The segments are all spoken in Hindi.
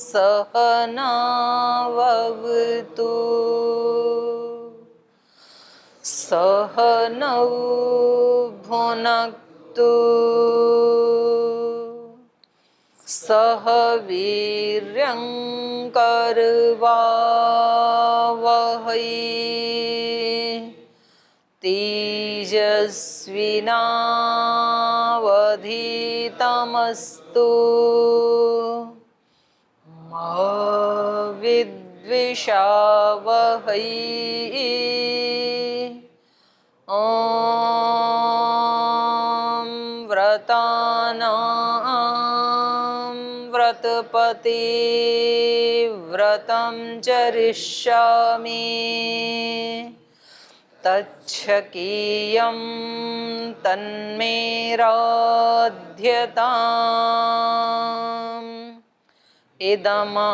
सहनाववतु सहनौ भुनक्तु सह वीर्यं करवावहै तेजस्विनावधीतमस्तु मा विद्विषावहै। ॐ व्रतानां व्रतपते व्रतं चरिष्यामि तच्छकीयं तन्मे राध्यताम् इदमहमनृतात्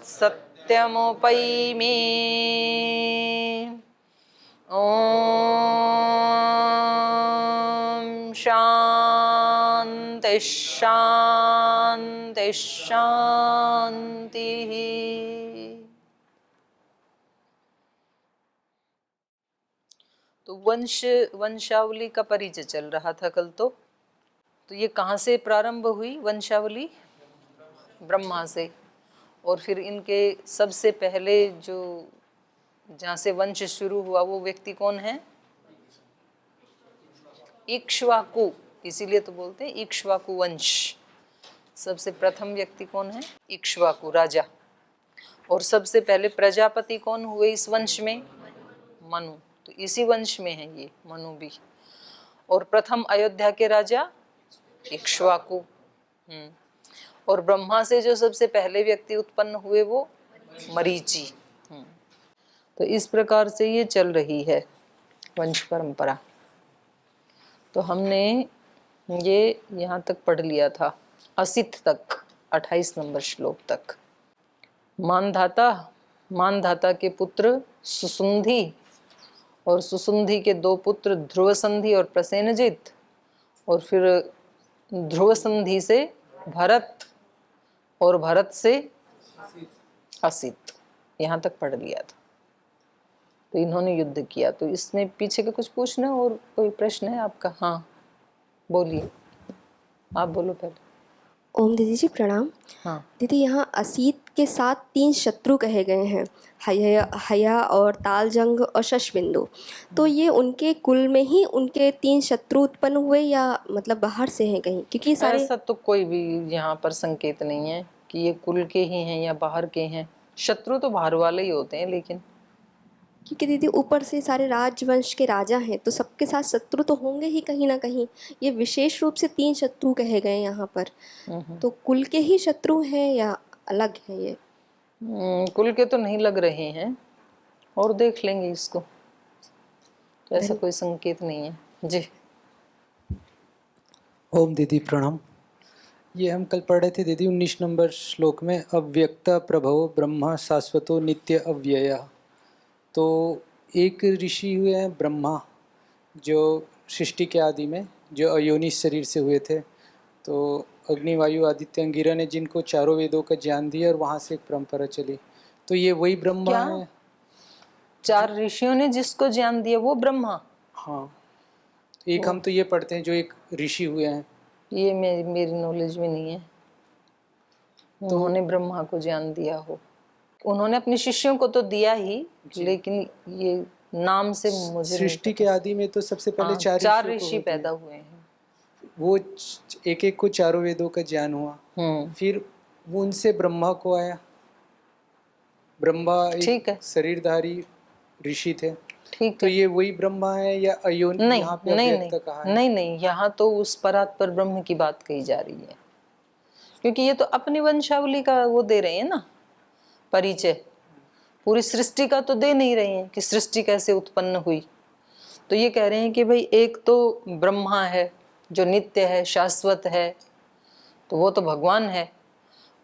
सत्यमुपैमि। ॐ शान्ति शान्ति शान्तिः। तो वंशावली का परिचय चल रहा था कल। तो ये कहाँ से प्रारंभ हुई वंशावली? ब्रह्मा से। और फिर इनके सबसे पहले जो जहाँ से वंश शुरू हुआ वो व्यक्ति कौन है? इक्ष्वाकु, इसीलिए तो बोलते हैं इक्ष्वाकु वंश। सबसे प्रथम व्यक्ति कौन है? इक्ष्वाकु राजा। और सबसे पहले प्रजापति कौन हुए इस वंश में? मनु। तो इसी वंश में है ये मनु भी। और प्रथम अयोध्या के राजा इक्ष्वाकु। और ब्रह्मा से जो सबसे पहले व्यक्ति उत्पन्न हुए वो मरीचि। तो इस प्रकार से ये चल रही है वंश परंपरा। तो हमने ये यहाँ तक पढ़ लिया था, असित तक, 28 नंबर श्लोक तक। मानधाता के पुत्र सुसुंधी, और सुसुंधी के दो पुत्र ध्रुवसंधि और प्रसेनजित, और फिर ध्रुवसंधि से भरत, और भरत से असित, यहाँ तक पढ़ लिया था। तो इन्होंने युद्ध किया। तो इसमें पीछे का कुछ पूछना और कोई प्रश्न है आपका? हाँ बोलिए, आप बोलो पहले। ओम दीदी जी प्रणाम। हाँ दीदी, यहाँ असीत के साथ 3 शत्रु कहे गए हैं, हया और तालजंग और शशबिंदु। तो ये उनके कुल में ही उनके 3 शत्रु उत्पन्न हुए या मतलब बाहर से हैं कहीं? क्योंकि सारे ऐसा तो कोई भी यहाँ पर संकेत नहीं है कि ये कुल के ही हैं या बाहर के हैं। शत्रु तो बाहर वाले ही होते हैं। लेकिन क्योंकि दीदी ऊपर से सारे राजवंश के राजा हैं तो सबके साथ शत्रु तो होंगे ही कहीं ना कहीं। ये विशेष रूप से 3 शत्रु कहे गए यहाँ पर। तो कुल के ही शत्रु हैं या अलग है ये? कुल के तो नहीं लग रहे हैं, और देख लेंगे इसको। तो ऐसा कोई संकेत नहीं है जी। ओम दीदी प्रणाम। ये हम कल पढ़ रहे थे दीदी 19 नंबर श्लोक में, अव्यक्त प्रभवो ब्रह्मा शाश्वतो नित्य अव्यय। तो एक ऋषि हुए हैं ब्रह्मा, जो सृष्टि के आदि में जो अयोनि शरीर से हुए थे। तो अग्नि वायु आदित्य अंगिरा ने जिनको चारों वेदों का ज्ञान दिया और वहाँ से एक परंपरा चली। तो ये वही ब्रह्मा है। 4 ऋषियों ने जिसको ज्ञान दिया वो ब्रह्मा? हाँ, एक हम तो ये पढ़ते हैं जो एक ऋषि हुए हैं। ये मेरी नॉलेज में नहीं है तो उन्होंने ब्रह्मा को ज्ञान दिया हो। उन्होंने अपने शिष्यों को तो दिया ही, लेकिन ये नाम से मुझे सृष्टि के आदि में तो सबसे पहले 4 ऋषि पैदा हुए हैं। वो एक एक को चारों वेदों का ज्ञान हुआ। फिर वो उनसे ब्रह्मा को आया। ब्रह्मा एक शरीरधारी ऋषि थे। ठीक तो ये वही ब्रह्मा है या अयोन? नहीं, यहाँ पे नहीं, कहा है? नहीं, यहाँ तो उस परात्पर ब्रह्म की बात कही जा रही है। क्योंकि ये तो अपनी वंशावली का वो दे रहे हैं ना परिचय, पूरी सृष्टि का तो दे नहीं रहे हैं कि सृष्टि कैसे उत्पन्न हुई। तो ये कह रहे हैं कि भाई एक तो ब्रह्मा है जो नित्य है, शाश्वत है, तो वो तो भगवान है।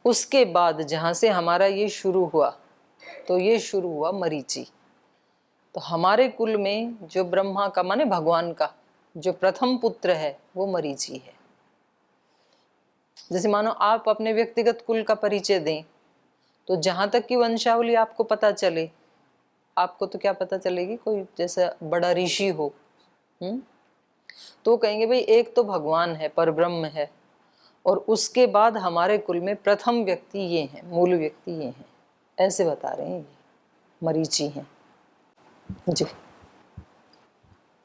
उसके बाद जहाँ से हमारा ये शुरू हुआ, तो ये शुरू हुआ मरीचि। तो हमारे कुल में जो ब्रह्मा का माने भगवान का जो प्रथम पुत्र है वो मरीचि है। जैसे मानो आप अपने व्यक्तिगत कुल का परिचय दें, तो जहां तक की वंशावली आपको पता चले, आपको तो क्या पता चलेगी, कोई जैसा बड़ा ऋषि हो, तो कहेंगे भाई एक तो भगवान है, परब्रह्म है, और उसके बाद हमारे कुल में प्रथम व्यक्ति ये हैं, मूल व्यक्ति ये हैं, ऐसे बता रहे हैं, ये मरीचि हैं जी।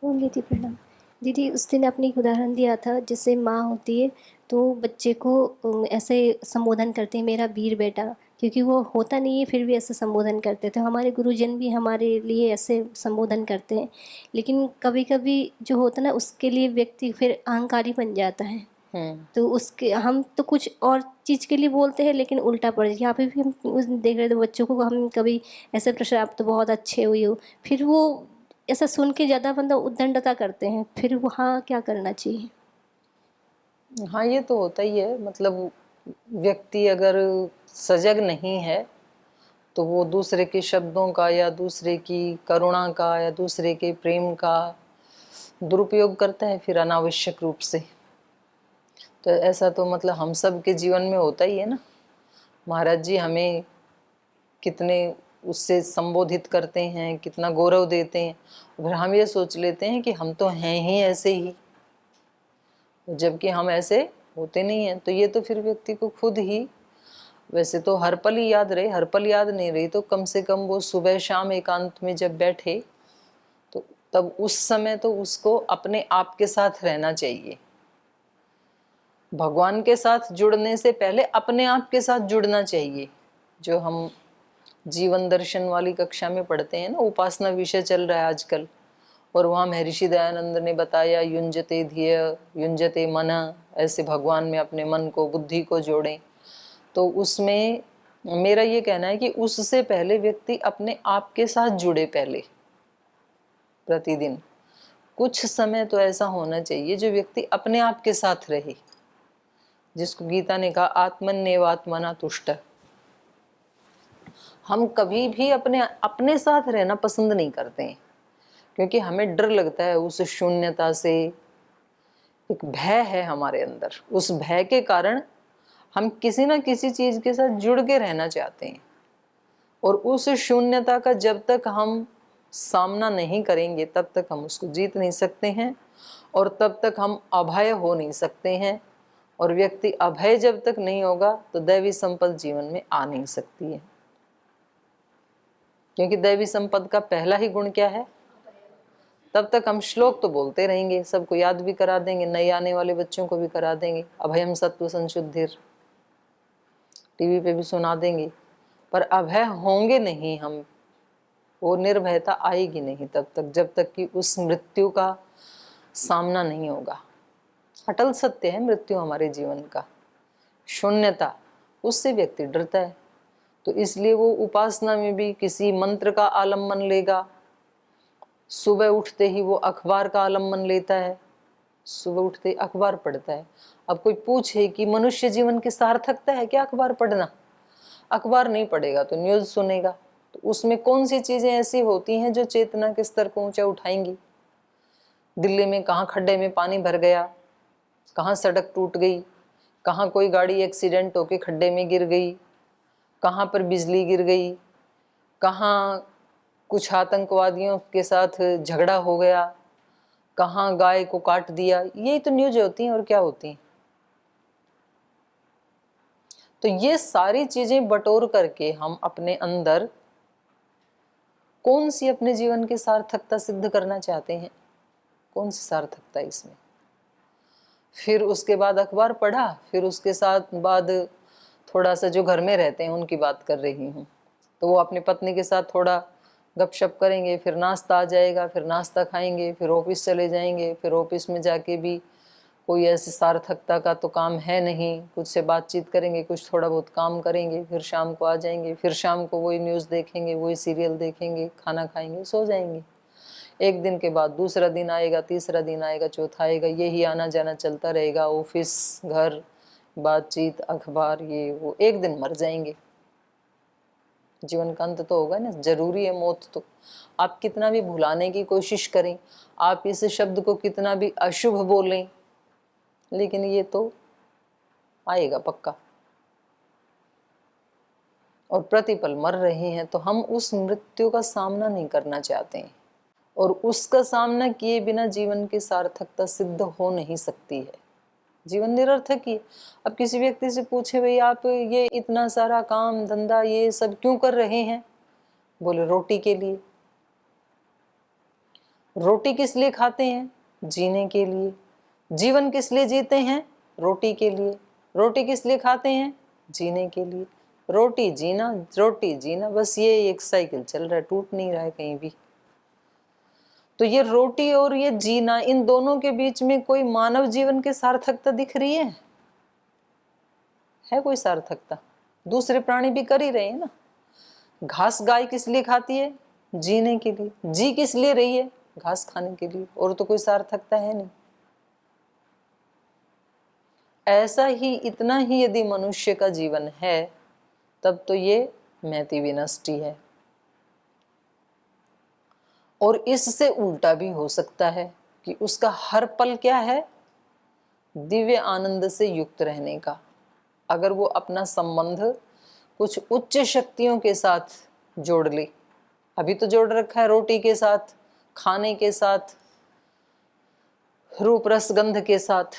ओम दीदी प्रणाम। दीदी उस दिन आपने एक उदाहरण दिया था, जैसे माँ होती है तो बच्चे को ऐसे संबोधन करते हैं, मेरा वीर बेटा, क्योंकि वो होता नहीं है फिर भी ऐसे संबोधन करते थे। हमारे गुरुजन भी हमारे लिए ऐसे संबोधन करते हैं, लेकिन कभी कभी जो होता है ना उसके लिए व्यक्ति फिर अहंकारी बन जाता है। तो उसके हम तो कुछ और चीज़ के लिए बोलते हैं, लेकिन उल्टा पड़ जाए। यहाँ पे भी हम उस दिन देख रहे थे बच्चों को, हम कभी ऐसे प्रश्न, आप तो बहुत अच्छे हुई हो, फिर वो ऐसा सुन के ज़्यादा बंदा उद्दंडता करते हैं, फिर वहाँ क्या करना चाहिए? हाँ, ये तो होता ही है। मतलब व्यक्ति अगर सजग नहीं है तो वो दूसरे के शब्दों का या दूसरे की करुणा का या दूसरे के प्रेम का दुरुपयोग करता है फिर अनावश्यक रूप से। तो ऐसा तो मतलब हम सब के जीवन में होता ही है ना। महाराज जी हमें कितने उससे संबोधित करते हैं, कितना गौरव देते हैं, फिर हम ये सोच लेते हैं कि हम तो हैं ही ऐसे ही, जबकि हम ऐसे होते नहीं हैं। तो ये तो फिर व्यक्ति को खुद ही, वैसे तो हर पल ही याद रहे, हर पल याद नहीं रही तो कम से कम वो सुबह शाम एकांत में जब बैठे तो तब उस समय तो उसको अपने आप के साथ रहना चाहिए। भगवान के साथ जुड़ने से पहले अपने आप के साथ जुड़ना चाहिए। जो हम जीवन दर्शन वाली कक्षा में पढ़ते हैं ना, उपासना विषय चल रहा है आजकल, और वहाँ महर्षि दयानंद ने बताया युंजते धिय युंजते मन, ऐसे भगवान में अपने मन को, बुद्धि को जोड़ें। तो उसमें मेरा ये कहना है कि उससे पहले व्यक्ति अपने आप के साथ जुड़े। पहले प्रतिदिन कुछ समय तो ऐसा होना चाहिए जो व्यक्ति अपने आप के साथ रहे, जिसको गीता ने कहा आत्मन्येवात्मना तुष्ट। हम कभी भी अपने साथ रहना पसंद नहीं करते हैं, क्योंकि हमें डर लगता है उस शून्यता से। एक भय है हमारे अंदर, उस भय के कारण हम किसी ना किसी चीज के साथ जुड़ के रहना चाहते हैं, और उस शून्यता का जब तक हम सामना नहीं करेंगे तब तक हम उसको जीत नहीं सकते हैं, और तब तक हम अभय हो नहीं सकते हैं। और व्यक्ति अभय जब तक नहीं होगा तो दैवी संपद जीवन में आ नहीं सकती है, क्योंकि दैवी संपद का पहला ही गुण क्या है। तब तक हम श्लोक तो बोलते रहेंगे, सबको याद भी करा देंगे, नए आने वाले बच्चों को भी करा देंगे, अभयम सत्व संशुद्धिर, टीवी पे भी सुना देंगे, पर अभय होंगे नहीं हम, वो निर्भयता आएगी नहीं तब तक, जब तक कि उस मृत्यु का सामना नहीं होगा। अटल सत्य है मृत्यु हमारे जीवन का, शून्यता, उससे व्यक्ति डरता है। तो इसलिए वो उपासना में भी किसी मंत्र का आलम्बन लेगा, सुबह उठते ही वो अखबार का आलम्बन लेता है, सुबह उठते अखबार पढ़ता है। अब कोई पूछे कि मनुष्य जीवन की सार्थकता है क्या अखबार पढ़ना, अखबार नहीं पढ़ेगा तो न्यूज़ सुनेगा। तो उसमें कौन सी चीज़ें ऐसी होती हैं जो चेतना के स्तर को ऊंचा उठाएंगी। दिल्ली में कहाँ खड्डे में पानी भर गया, कहाँ सड़क टूट गई, कहाँ कोई गाड़ी एक्सीडेंट होके खड्डे में गिर गई, कहाँ पर बिजली गिर गई, कहाँ कुछ आतंकवादियों के साथ झगड़ा हो गया, कहाँ गाय को काट दिया, यही तो न्यूज होती हैं और क्या होती हैं। तो ये सारी चीजें बटोर करके हम अपने अंदर कौन सी अपने जीवन की सार्थकता सिद्ध करना चाहते हैं, कौन सी सार्थकता इसमें। फिर उसके बाद अखबार पढ़ा, फिर उसके साथ बाद थोड़ा सा जो घर में रहते हैं उनकी बात कर रही हूँ, तो वो अपनी पत्नी के साथ थोड़ा गपशप करेंगे, फिर नाश्ता आ जाएगा, फिर नाश्ता खाएंगे, फिर ऑफिस चले जाएंगे, फिर ऑफिस में जाके भी कोई ऐसी सार्थकता का तो काम है नहीं, कुछ से बातचीत करेंगे, कुछ थोड़ा बहुत काम करेंगे, फिर शाम को आ जाएंगे, फिर शाम को वही न्यूज़ देखेंगे, वही सीरियल देखेंगे, खाना खाएंगे, सो जाएंगे। एक दिन के बाद दूसरा दिन आएगा, तीसरा दिन आएगा, चौथा आएगा, यही आना जाना चलता रहेगा, ऑफिस घर, बातचीत, अखबार, ये वो, एक दिन मर जाएंगे। जीवन का अंत तो होगा ना, जरूरी है मौत तो। आप कितना भी भुलाने की कोशिश करें, आप इस शब्द को कितना भी अशुभ बोलें, लेकिन ये तो आएगा पक्का। और प्रतिपल मर रहे हैं, तो हम उस मृत्यु का सामना नहीं करना चाहते हैं, और उसका सामना किए बिना जीवन की सार्थकता सिद्ध हो नहीं सकती है। जीवन निरर्थक ही है। अब किसी व्यक्ति से पूछे, भाई आप ये इतना सारा काम धंधा ये सब क्यों कर रहे हैं? बोले रोटी के लिए। रोटी किस लिए खाते हैं? जीने के लिए। जीवन किस लिए जीते हैं? रोटी के लिए। रोटी किस लिए खाते हैं? जीने के लिए। रोटी जीना, बस ये एक साइकिल चल रहा है, टूट नहीं रहा है कहीं भी। तो ये रोटी और ये जीना, इन दोनों के बीच में कोई मानव जीवन की सार्थकता दिख रही है? कोई सार्थकता? दूसरे प्राणी भी कर ही रहे हैं ना। घास गाय किस लिए खाती है? जीने के लिए। जी किस लिए रही है? घास खाने के लिए। और तो कोई सार्थकता है नहीं। ऐसा ही, इतना ही यदि मनुष्य का जीवन है, तब तो ये महती विनष्टि है। और इससे उल्टा भी हो सकता है कि उसका हर पल क्या है? दिव्य आनंद से युक्त रहने का। अगर वो अपना संबंध कुछ उच्च शक्तियों के साथ जोड़ ले, अभी तो जोड़ रखा है रोटी के साथ, खाने के साथ, रूप रस गंध के साथ,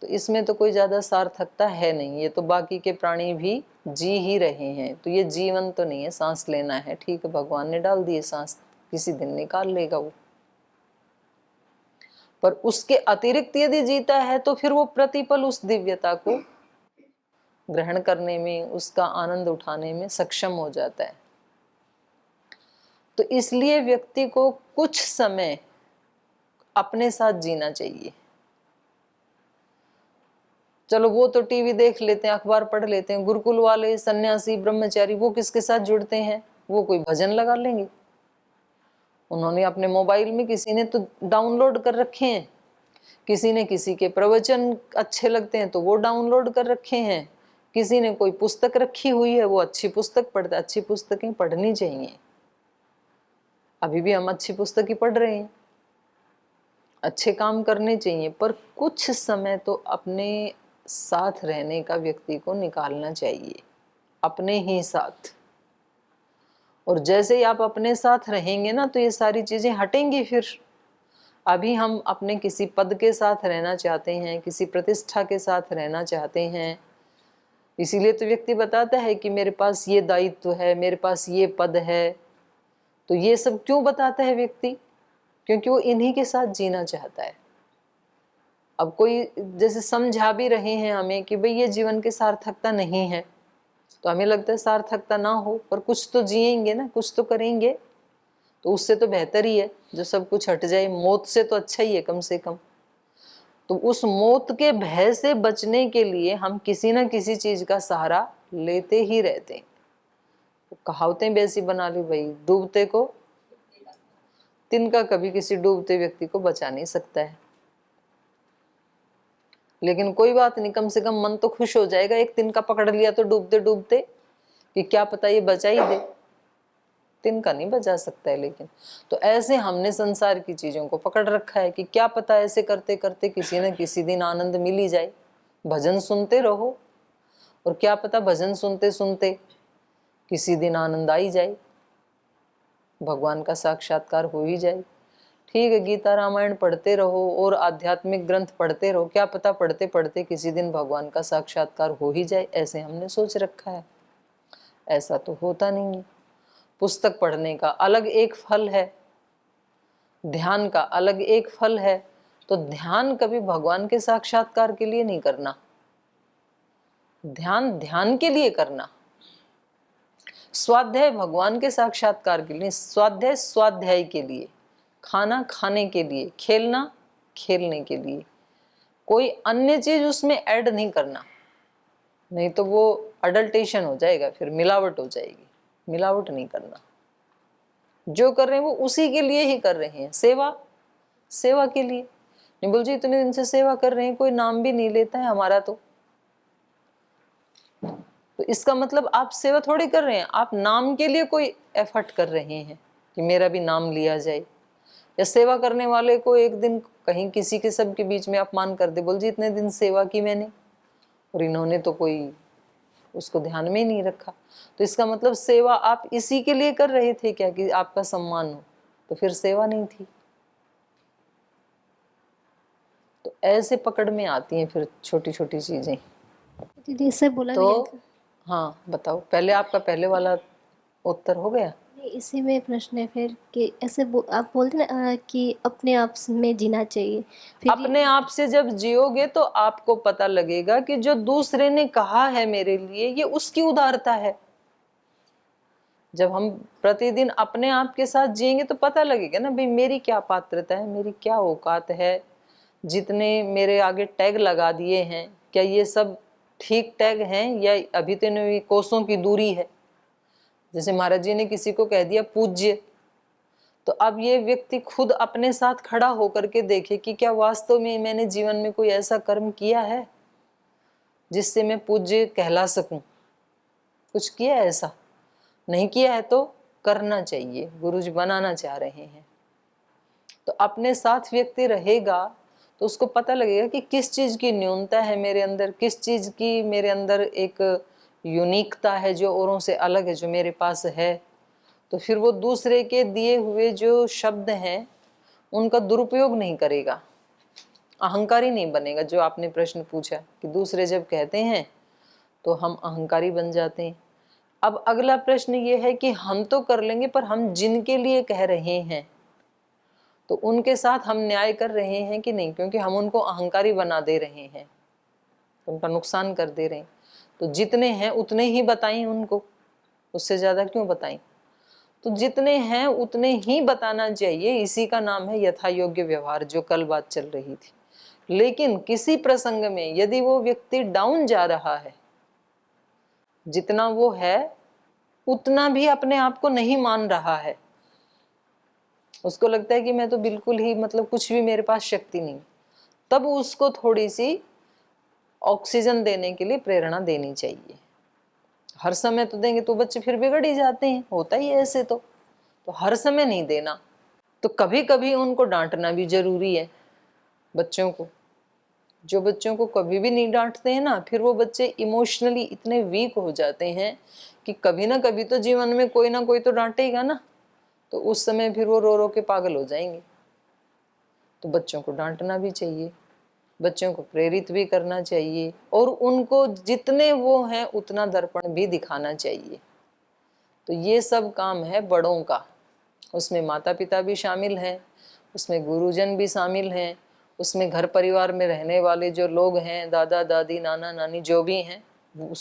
तो इसमें तो कोई ज्यादा सार्थकता है नहीं। ये तो बाकी के प्राणी भी जी ही रहे हैं, तो ये जीवन तो नहीं है। सांस लेना है, ठीक है, भगवान ने डाल दिए सांस, किसी दिन निकाल लेगा वो। पर उसके अतिरिक्त यदि जीता है, तो फिर वो प्रतिपल उस दिव्यता को ग्रहण करने में, उसका आनंद उठाने में सक्षम हो जाता है। तो इसलिए व्यक्ति को कुछ समय अपने साथ जीना चाहिए। चलो वो तो टीवी देख लेते हैं, अखबार पढ़ लेते हैं। गुरुकुल वाले, सन्यासी, ब्रह्मचारी, वो किसके साथ जुड़ते हैं? वो कोई भजन लगा लेंगे। उन्होंने अपने मोबाइल में, किसी ने तो डाउनलोड कर रखे हैं, किसी ने किसी के प्रवचन अच्छे लगते हैं तो वो डाउनलोड कर रखे हैं, किसी ने कोई पुस्तक रखी हुई है, वो अच्छी पुस्तक पढ़ता है। अच्छी पुस्तकें पढ़नी चाहिए। अभी भी हम अच्छी पुस्तक ही पढ़ रहे हैं, अच्छे काम करने चाहिए, पर कुछ समय तो अपने साथ रहने का व्यक्ति को निकालना चाहिए, अपने ही साथ। और जैसे ही आप अपने साथ रहेंगे ना, तो ये सारी चीजें हटेंगी फिर। अभी हम अपने किसी पद के साथ रहना चाहते हैं, किसी प्रतिष्ठा के साथ रहना चाहते हैं, इसीलिए तो व्यक्ति बताता है कि मेरे पास ये दायित्व है, मेरे पास ये पद है। तो ये सब क्यों बताता है व्यक्ति? क्योंकि वो इन्हीं के साथ जीना चाहता है। अब कोई जैसे समझा भी रहे हैं हमें कि भाई ये जीवन की सार्थकता नहीं है, तो हमें लगता है सार्थकता ना हो, पर कुछ तो जिएंगे ना, कुछ तो करेंगे, तो उससे तो बेहतर ही है जो सब कुछ हट जाए। मौत से तो अच्छा ही है कम से कम। तो उस मौत के भय से बचने के लिए हम किसी ना किसी चीज का सहारा लेते ही रहते हैं। तो कहावतें भी ऐसी बना ली, भाई डूबते को तिनका कभी किसी डूबते व्यक्ति को बचा नहीं सकता है। लेकिन कोई बात नहीं, कम से कम मन तो खुश हो जाएगा। एक तिनका पकड़ लिया तो डूबते डूबते, कि क्या पता ये बचा ही दे। तिनका नहीं बचा सकता है, लेकिन तो ऐसे हमने संसार की चीजों को पकड़ रखा है कि क्या पता ऐसे करते करते किसी न किसी दिन आनंद मिल ही जाए। भजन सुनते रहो, और क्या पता भजन सुनते सुनते किसी दिन आनंद आ ही जाए, भगवान का साक्षात्कार हो ही जाए। ठीक है, गीता रामायण पढ़ते रहो और आध्यात्मिक ग्रंथ पढ़ते रहो, क्या पता पढ़ते पढ़ते किसी दिन भगवान का साक्षात्कार हो ही जाए, ऐसे हमने सोच रखा है। ऐसा तो होता नहीं है। पुस्तक पढ़ने का अलग एक फल है, ध्यान का अलग एक फल है। तो ध्यान कभी भगवान के साक्षात्कार के लिए नहीं करना, ध्यान ध्यान के लिए करना। स्वाध्याय भगवान के साक्षात्कार के लिए, स्वाध्याय स्वाध्याय के लिए, खाना खाने के लिए, खेलना खेलने के लिए। कोई अन्य चीज उसमें ऐड नहीं करना, नहीं तो वो अडल्टेशन हो जाएगा, फिर मिलावट हो जाएगी। मिलावट नहीं करना। जो कर रहे हैं वो उसी के लिए ही कर रहे हैं। सेवा, सेवा के लिए। नहीं बोल जी इतने दिन से सेवा कर रहे हैं, कोई नाम भी नहीं लेता है हमारा, तो तो इसका मतलब आप सेवा थोड़ी कर रहे हैं, आप नाम के लिए कोई एफर्ट कर रहे हैं कि मेरा भी नाम लिया जाए। या सेवा करने वाले को एक दिन कहीं किसी के सब के बीच में अपमान कर दे, बोल जी इतने दिन सेवा की मैंने और इन्होंने तो कोई उसको ध्यान में ही नहीं रखा। तो इसका मतलब सेवा आप इसी के लिए कर रहे थे क्या कि आपका सम्मान हो, तो फिर सेवा नहीं थी। तो ऐसे पकड़ में आती हैं फिर छोटी छोटी चीजें। दीदी इससे बोला भी तो गया था। हाँ बताओ, पहले आपका पहले वाला उत्तर हो गया। नहीं, इसी में प्रश्न है फिर कि ऐसे आप बोलते ना कि अपने आप में जीना चाहिए। फिर अपने आप से जब जियोगे तो आपको पता लगेगा कि जो दूसरे ने कहा है मेरे लिए ये उसकी उदारता है। जब हम प्रतिदिन अपने आप के साथ जिएंगे तो पता लगेगा ना भाई मेरी क्या पात्रता है, मेरी क्या औकात है। जितने मेरे आगे टैग लगा दिए हैं क्या ये सब ठीक टैग हैं या अभी तो इनमें कोसों की दूरी है। जैसे महाराज जी ने किसी को कह दिया पूज्य, तो अब ये व्यक्ति खुद अपने साथ खड़ा होकर के देखे कि क्या वास्तव में मैंने जीवन में कोई ऐसा कर्म किया है जिससे मैं पूज्य कहला सकूं। कुछ किया है ऐसा? नहीं किया है तो करना चाहिए, गुरुजी बनाना चाह रहे हैं। तो अपने साथ व्यक्ति रहेगा तो उसको पता लगेगा कि किस चीज की न्यूनता है मेरे अंदर, किस चीज की मेरे अंदर एक यूनिकता है जो औरों से अलग है, जो मेरे पास है। तो फिर वो दूसरे के दिए हुए जो शब्द हैं उनका दुरुपयोग नहीं करेगा, अहंकारी नहीं बनेगा। जो आपने प्रश्न पूछा कि दूसरे जब कहते हैं तो हम अहंकारी बन जाते हैं। अब अगला प्रश्न ये है कि हम तो कर लेंगे पर हम जिनके लिए कह रहे हैं तो उनके साथ हम न्याय कर रहे हैं कि नहीं, क्योंकि हम उनको अहंकारी बना दे रहे हैं, उनका नुकसान कर दे रहे हैं। तो जितने हैं उतने ही बताएं उनको, उससे ज्यादा क्यों बताएं। तो जितने हैं उतने ही बताना चाहिए। इसी का नाम है यथा योग्य व्यवहार, जो कल बात चल रही थी। लेकिन किसी प्रसंग में यदि वो व्यक्ति डाउन जा रहा है, जितना वो है उतना भी अपने आप को नहीं मान रहा है, उसको लगता है कि मैं तो बिल्कुल ही मतलब कुछ भी मेरे पास शक्ति नहीं, तब उसको थोड़ी सी ऑक्सीजन देने के लिए प्रेरणा देनी चाहिए। हर समय तो देंगे तो बच्चे फिर बिगड़ ही जाते हैं, होता ही है ऐसे। तो हर समय नहीं देना, तो कभी कभी उनको डांटना भी जरूरी है बच्चों को। जो बच्चों को कभी भी नहीं डांटते हैं ना, फिर वो बच्चे इमोशनली इतने वीक हो जाते हैं कि कभी ना कभी तो जीवन में कोई ना कोई तो डांटेगा ना, तो उस समय फिर वो रो रो के पागल हो जाएंगे। तो बच्चों को डांटना भी चाहिए, बच्चों को प्रेरित भी करना चाहिए, और उनको जितने वो हैं उतना दर्पण भी दिखाना चाहिए। तो ये सब काम है बड़ों का। उसमें माता पिता भी शामिल हैं, उसमें गुरुजन भी शामिल हैं, उसमें घर परिवार में रहने वाले जो लोग हैं, दादा दादी नाना नानी जो भी हैं,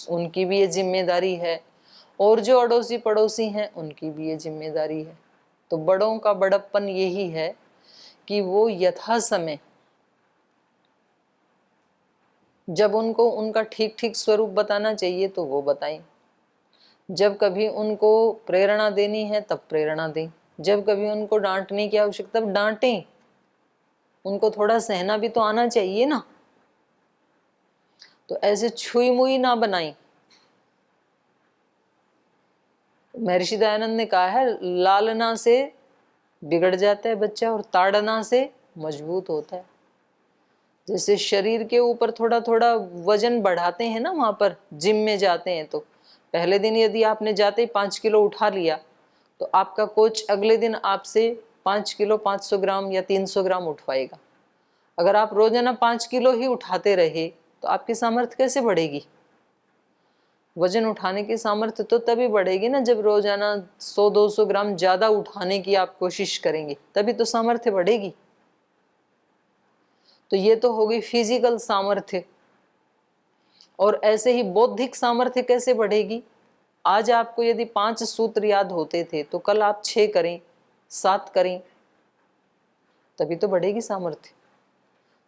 उनकी भी ये जिम्मेदारी है, और जो अड़ोसी पड़ोसी हैं उनकी भी ये जिम्मेदारी है। तो बड़ों का बड़प्पन यही है कि वो यथा समय जब उनको उनका ठीक ठीक स्वरूप बताना चाहिए तो वो बताएं, जब कभी उनको प्रेरणा देनी है तब प्रेरणा दें, जब कभी उनको डांटने की आवश्यकता तब डांटें। उनको थोड़ा सहना भी तो आना चाहिए ना। तो ऐसे छुई मुई ना बनाई। महर्षि दयानंद ने कहा है लालना से बिगड़ जाता है बच्चा और ताड़ना से मजबूत होता है। जैसे शरीर के ऊपर थोड़ा थोड़ा वजन बढ़ाते हैं ना, वहां पर जिम में जाते हैं तो पहले दिन यदि आपने जाते ही 5 किलो उठा लिया तो आपका कोच अगले दिन आपसे 5 किलो 500 ग्राम या 300 ग्राम उठवाएगा। अगर आप रोजाना 5 किलो ही उठाते रहे तो आपकी सामर्थ्य कैसे बढ़ेगी। वजन उठाने की सामर्थ्य तो तभी बढ़ेगी ना जब रोजाना 100-200 ग्राम ज्यादा उठाने की आप कोशिश करेंगे, तभी तो सामर्थ्य बढ़ेगी। तो ये तो होगी फिजिकल सामर्थ्य। और ऐसे ही बौद्धिक सामर्थ्य कैसे बढ़ेगी। आज आपको यदि 5 सूत्र याद होते थे तो कल आप 6 करें, 7 करें, तभी तो बढ़ेगी सामर्थ्य।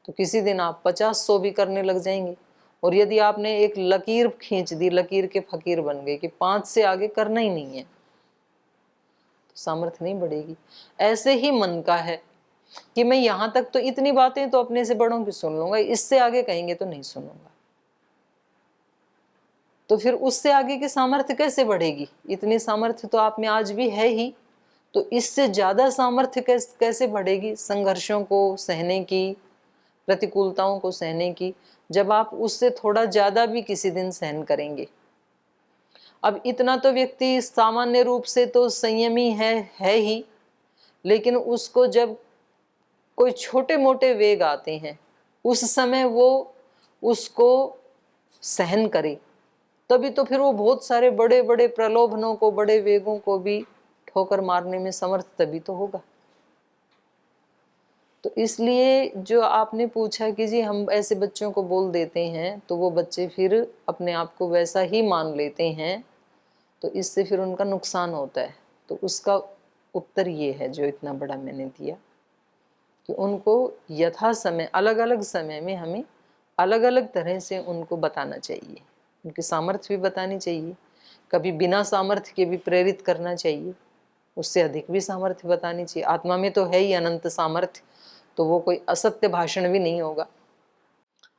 तो किसी दिन आप 50-100 भी करने लग जाएंगे। और यदि आपने एक लकीर खींच दी, लकीर के फकीर बन गए कि 5 से आगे करना ही नहीं है, तो सामर्थ्य नहीं बढ़ेगी। ऐसे ही मन का है कि मैं यहां तक तो इतनी बातें तो अपने से बड़ों की सुन लूंगा, इससे आगे कहेंगे तो नहीं सुनूंगा। तो फिर उससे आगे की सामर्थ्य कैसे बढ़ेगी? इतनी सामर्थ्य तो आप में आज भी है ही, तो इससे ज्यादा सामर्थ्य कैसे बढ़ेगी संघर्षों को सहने की, प्रतिकूलताओं को सहने की, जब आप उससे थोड़ा ज्यादा भी किसी दिन सहन करेंगे। अब इतना तो व्यक्ति सामान्य रूप से तो संयमी है ही, लेकिन उसको जब कोई छोटे मोटे वेग आते हैं उस समय वो उसको सहन करे, तभी तो फिर वो बहुत सारे बड़े बड़े प्रलोभनों को, बड़े वेगों को भी ठोकर मारने में समर्थ तभी तो होगा। तो इसलिए जो आपने पूछा कि जी हम ऐसे बच्चों को बोल देते हैं तो वो बच्चे फिर अपने आप को वैसा ही मान लेते हैं, तो इससे फिर उनका नुकसान होता है। तो उसका उत्तर ये है जो इतना बड़ा मैंने दिया कि उनको यथा समय, अलग अलग समय में हमें अलग अलग तरह से उनको बताना चाहिए, उनकी सामर्थ्य भी बतानी चाहिए, कभी बिना सामर्थ्य के भी प्रेरित करना चाहिए, उससे अधिक भी सामर्थ्य बतानी चाहिए। आत्मा में तो है ही अनंत सामर्थ्य, तो वो कोई असत्य भाषण भी नहीं होगा,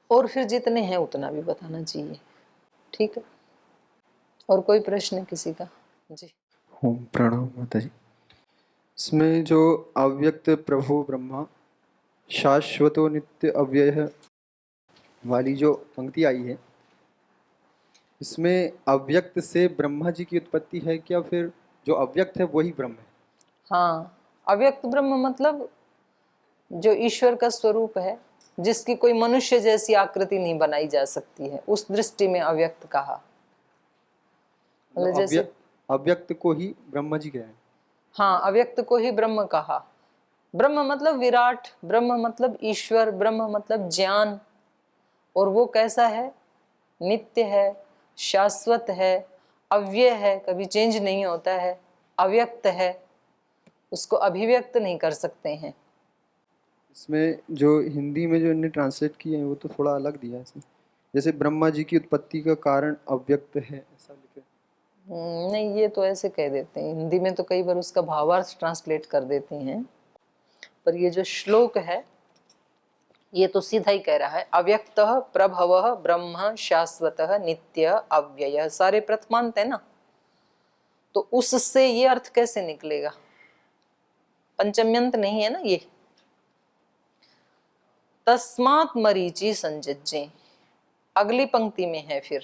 और फिर जितने हैं उतना भी बताना चाहिए। ठीक है, और कोई प्रश्न किसी का? जी। ओम प्रणाम माता जी। इसमें जो अव्यक्त प्रभु ब्रह्मा शाश्वतो नित्य अव्यय वाली जो पंक्ति आई है, इसमें अव्यक्त से ब्रह्मा जी की उत्पत्ति है क्या, फिर जो अव्यक्त है वही ब्रह्म है? हाँ, अव्यक्त ब्रह्म मतलब जो ईश्वर का स्वरूप है, जिसकी कोई मनुष्य जैसी आकृति नहीं बनाई जा सकती है, उस दृष्टि में अव्यक्त कहा। मतलब जैसे अव्यक्त को ही ब्रह्मा जी कहे। हाँ, अव्यक्त को ही ब्रह्म कहा। ब्रह्म मतलब विराट, ब्रह्म मतलब ईश्वर, ब्रह्म मतलब ज्ञान। और वो कैसा है? नित्य है, शाश्वत है, अव्यय है, कभी चेंज नहीं होता है, अव्यक्त है, उसको अभिव्यक्त नहीं कर सकते हैं। इसमें जो हिंदी में जो इन्हें ट्रांसलेट किए हैं वो तो थोड़ा अलग दिया है इसमें, जैसे ब्रह्मा जी की उत्पत्ति का कारण अव्यक्त है ऐसा लिखे। नहीं, ये तो ऐसे कह देते हैं, हिंदी में तो कई बार उसका भावार्थ ट्रांसलेट कर देते हैं, पर ये जो श्लोक है ये तो सीधा ही कह रहा है, अव्यक्तः प्रभवः ब्रह्म शाश्वतः नित्य अव्ययः। सारे प्रथमांत है ना, तो उससे ये अर्थ कैसे निकलेगा? पंचम्यंत नहीं है ना ये। तस्मात् मरीचि संजज्ञे, अगली पंक्ति में है फिर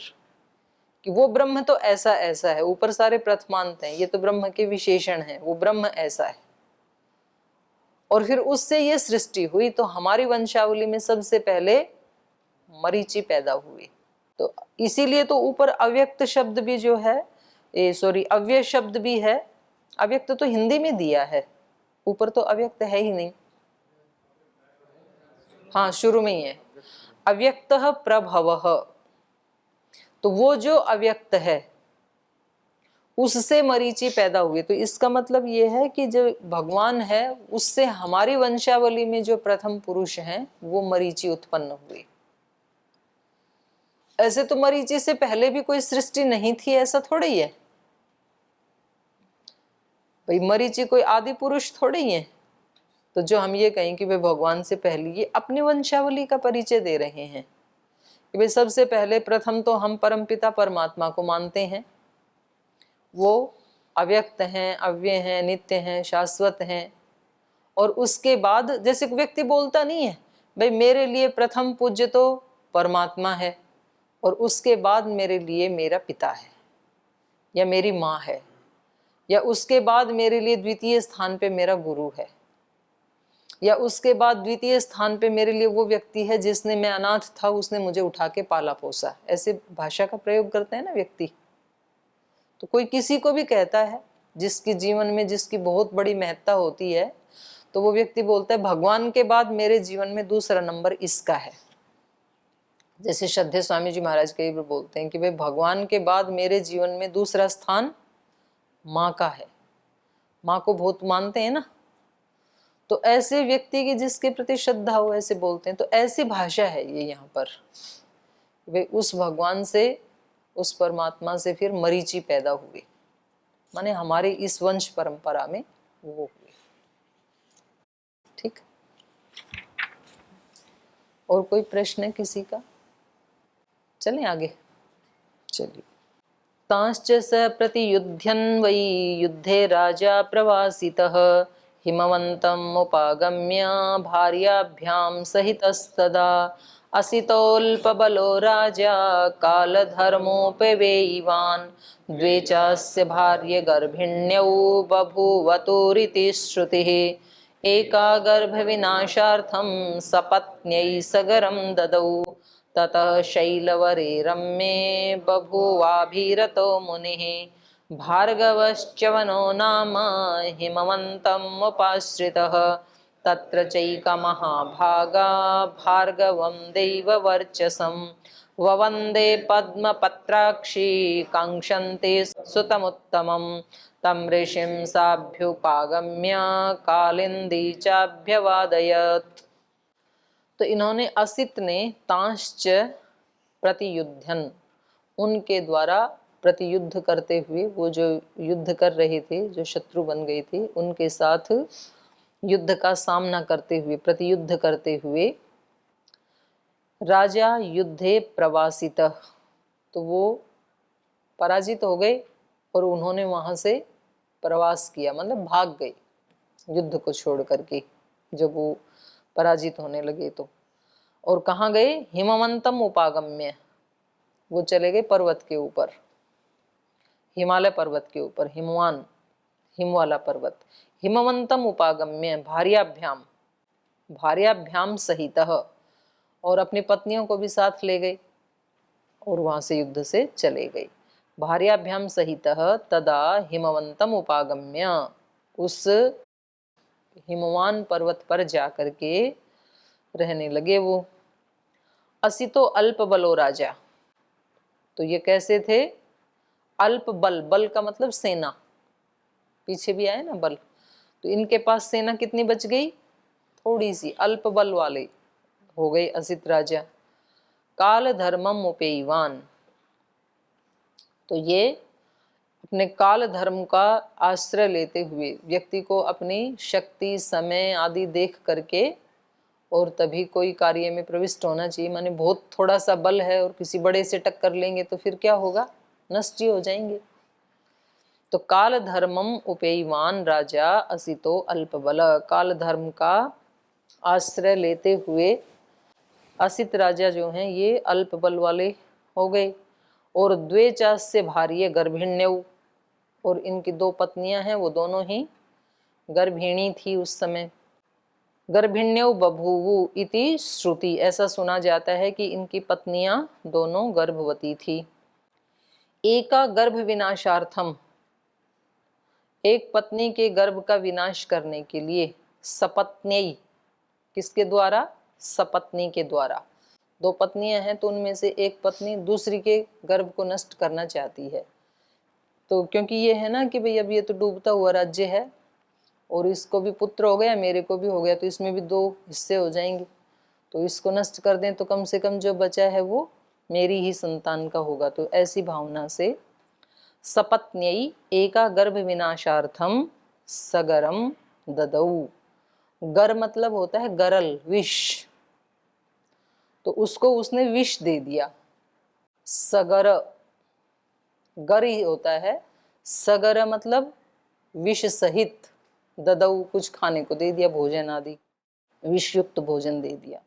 कि वो ब्रह्म तो ऐसा ऐसा है, ऊपर सारे प्रथमांत हैं, ये तो ब्रह्म के विशेषण हैं, वो ब्रह्म ऐसा है। और फिर उससे ये सृष्टि हुई, तो हमारी वंशावली में सबसे पहले मरीचि पैदा हुए। तो इसीलिए तो ऊपर अव्यक्त शब्द भी जो है, अव्यय शब्द भी है। अव्यक्त तो हिंदी में दिया है, ऊपर तो अव्यक्त है ही नहीं। हाँ, शुरू में ही है अव्यक्तः प्रभवः, तो वो जो अव्यक्त है उससे मरीचि पैदा हुए। तो इसका मतलब ये है कि जो भगवान है उससे हमारी वंशावली में जो प्रथम पुरुष हैं वो मरीचि उत्पन्न हुए। ऐसे तो मरीचि से पहले भी कोई सृष्टि नहीं थी, ऐसा थोड़ा ही है भाई, मरीचि कोई आदि पुरुष थोड़े ही है। तो जो हम ये कहें कि वे भगवान से पहले, ये अपनी वंशावली का परिचय दे रहे हैं कि भाई सबसे पहले प्रथम तो हम परमपिता परमात्मा को मानते हैं, वो अव्यक्त हैं, अव्यय हैं, नित्य हैं, शाश्वत हैं। और उसके बाद जैसे व्यक्ति बोलता नहीं है भाई मेरे लिए प्रथम पूज्य तो परमात्मा है, और उसके बाद मेरे लिए मेरा पिता है या मेरी माँ है, या उसके बाद मेरे लिए द्वितीय स्थान पे मेरा गुरु है, या उसके बाद द्वितीय स्थान पे मेरे लिए वो व्यक्ति है जिसने, मैं अनाथ था उसने मुझे उठा के पाला पोसा। ऐसे भाषा का प्रयोग करते हैं ना व्यक्ति। तो कोई किसी को भी कहता है जिसके जीवन में जिसकी बहुत बड़ी महत्ता होती है, तो वो व्यक्ति बोलता है भगवान के बाद मेरे जीवन में दूसरा नंबर इसका है। जैसे श्रद्धेय स्वामी जी महाराज कई बार बोलते हैं कि भाई भगवान के बाद मेरे जीवन में दूसरा स्थान माँ का है, माँ को बहुत मानते हैं ना। तो ऐसे व्यक्ति की जिसके प्रति श्रद्धा हो ऐसे बोलते हैं। तो ऐसी भाषा है ये यहाँ पर, वे उस भगवान से, उस परमात्मा से फिर मरीचि पैदा हुए, माने हमारे इस वंश परंपरा में वो हुए। ठीक, और कोई प्रश्न है किसी का? चलें आगे, चलिए। तांश्च स प्रतियुध्यन् वै युद्धे राजा प्रवासितः हिमवन्तम् उपागम्य भार्याभ्यां सहितस्तदा असितोऽल्पबलो राजा कालधर्मोपवेयिवान् द्वे चास्य भार्य गर्भिण्यौ बभूवतुरिति श्रुतिः एका गर्भविनाशार्थं सपत्न्यै सगरं ददौ ततः शैलवरे रम्ये बभूवाभिरतो मुनिः भार्गवश्च्यवनो नाम हिमवन्तम् उपाश्रितः तत्र चैकमहाभागा भार्गवं दैववर्चसं ववन्दे पद्मपत्राक्षी काङ्क्षन्ते सुतमुत्तमं तं ऋषिं साभ्युपागम्य कालिन्दी चाभ्यवादयत्। तो इन्होंने असित ने तांश्च प्रतियुध्यन, उनके द्वारा प्रतियुद्ध करते हुए, वो जो युद्ध कर रहे थे, जो शत्रु बन गए थे, उनके साथ युद्ध का सामना करते हुए, प्रतियुद्ध करते हुए राजा युद्धे प्रवासित, तो वो पराजित हो गए और उन्होंने वहां से प्रवास किया, मतलब भाग गए युद्ध को छोड़ करके जब वो पराजित होने लगे तो। और कहाँ गए? हिमवंतम उपागम्य, वो चले गए पर्वत के ऊपर, हिमालय पर्वत के ऊपर, हिमवान, हिम वाला पर्वत। हिमवंतम उपागम्य भार्याभ्याम, भार्याभ्याम सहितः, और अपनी पत्नियों को भी साथ ले गए और वहां से युद्ध से चले गए। भार्याभ्याम सहितः तदा हिमवंतम उपागम्य, उस हिमवान पर्वत पर जाकर के रहने लगे वो। असितो अल्प बलो राजा, तो ये कैसे थे? अल्प बल, बल का मतलब सेना, पीछे भी आए ना बल, तो इनके पास सेना कितनी बच गई? थोड़ी सी, अल्प बल वाले हो गए असित राजा। काल धर्मम उपेयवान, तो ये अपने काल धर्म का आश्रय लेते हुए, व्यक्ति को अपनी शक्ति समय आदि देख करके और तभी कोई कार्य में प्रविष्ट होना चाहिए। माने बहुत थोड़ा सा बल है और किसी बड़े से टक्कर लेंगे तो फिर क्या होगा? नष्ट ही हो जाएंगे। तो काल धर्मम उपेयवान राजा असितो अल्प बल, काल धर्म का आश्रय लेते हुए असित राजा जो हैं ये अल्प बल वाले हो गए। और द्वे चास्य भार्य गर्भिण्यौ, और इनकी दो पत्नियां हैं, वो दोनों ही गर्भिणी थी उस समय। गर्भिण्यौ बभूवु इति श्रुति, ऐसा सुना जाता है कि इनकी पत्नियां दोनों गर्भवती थी। एका गर्भ विनाशार्थम, एक पत्नी के गर्भ का विनाश करने के लिए, सपत्न्यै, किसके द्वारा? सपत्नी के द्वारा। दो पत्नियां हैं तो उनमें से एक पत्नी दूसरी के गर्भ को नष्ट करना चाहती है। तो क्योंकि ये है ना कि भाई अब ये तो डूबता हुआ राज्य है और इसको भी पुत्र हो गया, मेरे को भी हो गया, तो इसमें भी दो हिस्से हो जाएंगे, तो इसको नष्ट कर दें तो कम से कम जो बचा है वो मेरी ही संतान का होगा। तो ऐसी भावना से सपत्न्यै एका गर्भ विनाशार्थम सगरम ददौ, गर मतलब होता है गरल, विष, तो उसको उसने विष दे दिया। सगर, गर ही होता है, सगर मतलब विष सहित, ददौ कुछ खाने को दे दिया, भोजन आदि, विषयुक्त भोजन दे दिया।